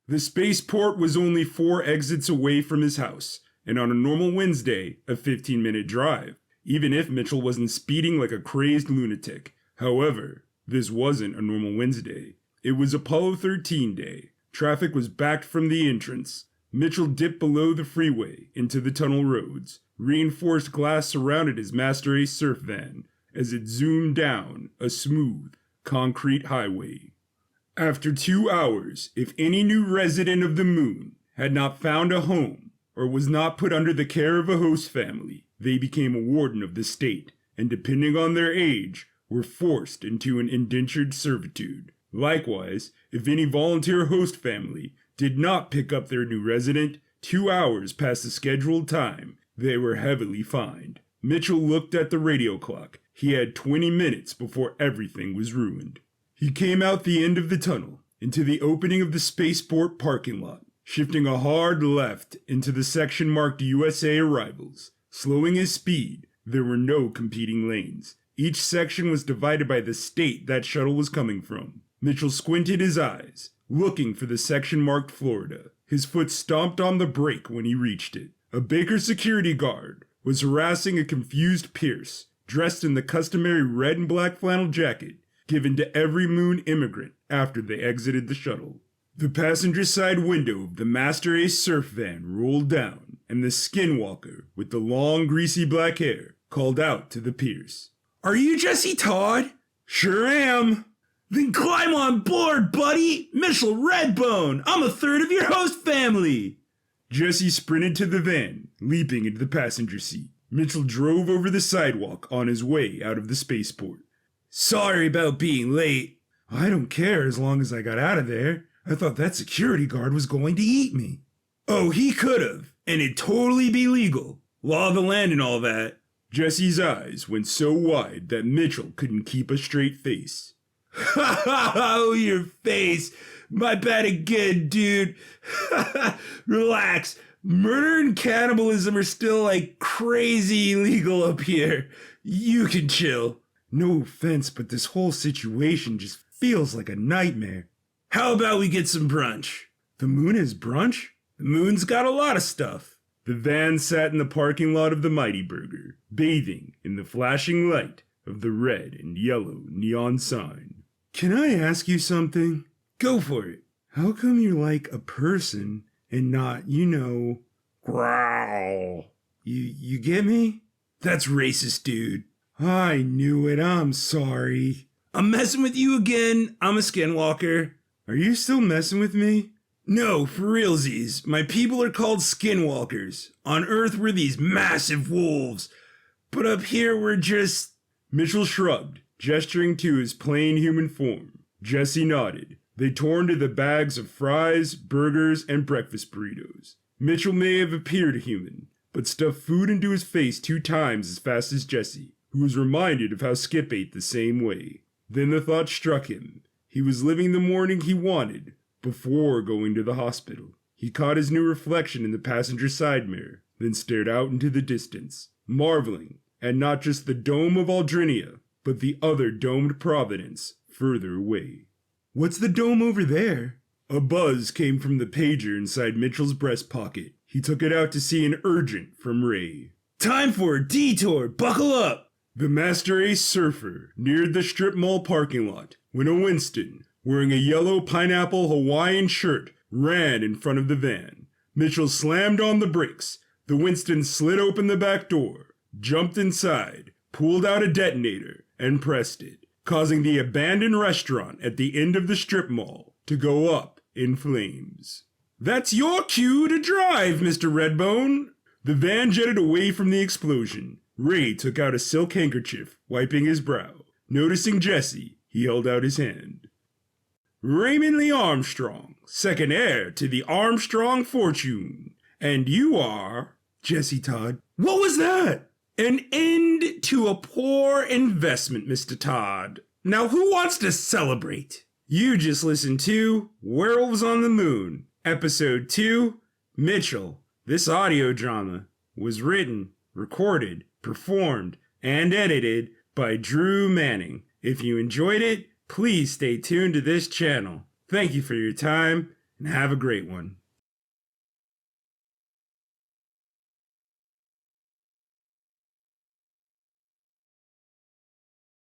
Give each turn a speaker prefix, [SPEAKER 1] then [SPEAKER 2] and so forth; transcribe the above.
[SPEAKER 1] The spaceport was only 4 exits away from his house, and on a normal Wednesday, a 15-minute drive, even if Mitchell wasn't speeding like a crazed lunatic. However, this wasn't a normal Wednesday. It was Apollo 13 day. Traffic was backed from the entrance. Mitchell dipped below the freeway into the tunnel roads. Reinforced glass surrounded his Master Ace surf van as it zoomed down a smooth, concrete highway. After 2 hours, if any new resident of the moon had not found a home or was not put under the care of a host family, they became a warden of the state, and depending on their age, were forced into an indentured servitude. Likewise, if any volunteer host family did not pick up their new resident 2 hours past the scheduled time, they were heavily fined. Mitchell looked at the radio clock. He had 20 minutes before everything was ruined. He came out the end of the tunnel, into the opening of the spaceport parking lot, shifting a hard left into the section marked USA Arrivals. Slowing his speed, there were no competing lanes. Each section was divided by the state that shuttle was coming from. Mitchell squinted his eyes, looking for the section marked Florida. His foot stomped on the brake when he reached it. A Baker security guard was harassing a confused Pierce, dressed in the customary red and black flannel jacket given to every moon immigrant after they exited the shuttle. The passenger side window of the Master Ace surf van rolled down, and the skinwalker, with the long greasy black hair, called out to the Pierce. "Are you Jesse Todd?" "Sure am." "Then climb on board, buddy! Mitchell Redbone! I'm a third of your host family!" Jesse sprinted to the van, leaping into the passenger seat. Mitchell drove over the sidewalk on his way out of the spaceport. "Sorry about being late." "I don't care as long as I got out of there. I thought that security guard was going to eat me." "Oh, he could've, and it'd totally be legal. Law of the land and all that." Jesse's eyes went so wide that Mitchell couldn't keep a straight face. "Ha ha ha, oh, your face. My bad again, dude. Relax. Murder and cannibalism are still like crazy illegal up here. You can chill." "No offense, but this whole situation just feels like a nightmare." "How about we get some brunch?" "The moon has brunch?" "The moon's got a lot of stuff." The van sat in the parking lot of the Mighty Burger, bathing in the flashing light of the red and yellow neon sign. "Can I ask you something?" "Go for it." "How come you're like a person and not, growl? You get me?" "That's racist, dude." "I knew it. I'm sorry." "I'm messing with you again. I'm a skinwalker." "Are you still messing with me?" "No, for realsies. My people are called skinwalkers. On Earth, we're these massive wolves. But up here, we're just..." Mitchell shrugged, gesturing to his plain human form. Jesse nodded. They tore into the bags of fries, burgers, and breakfast burritos. Mitchell may have appeared human, but stuffed food into his face 2 times as fast as Jesse, who was reminded of how Skip ate the same way. Then the thought struck him. He was living the morning he wanted, before going to the hospital. He caught his new reflection in the passenger side mirror, then stared out into the distance, marveling at not just the dome of Aldrinia, but the other domed Providence further away. "What's the dome over there?" A buzz came from the pager inside Mitchell's breast pocket. He took it out to see an urgent from Ray. "Time for a detour! Buckle up!" The Master Ace surfer neared the strip mall parking lot when a Winston, wearing a yellow pineapple Hawaiian shirt, ran in front of the van. Mitchell slammed on the brakes. The Winston slid open the back door, jumped inside, pulled out a detonator, and pressed it, causing the abandoned restaurant at the end of the strip mall to go up in flames. "That's your cue to drive, Mr. Redbone." The van jetted away from the explosion. Ray took out a silk handkerchief, wiping his brow. Noticing Jesse, he held out his hand. "Raymond Lee Armstrong, second heir to the Armstrong fortune. And you are..." "Jesse Todd." "What was that?" "An end to a poor investment, Mr. Todd. Now who wants to celebrate?" You just listened to Werewolves on the Moon, Episode 2, Mitchell. This audio drama was written, recorded, performed, and edited by Drew Manning. If you enjoyed it, please stay tuned to this channel. Thank you for your time, and have a great one.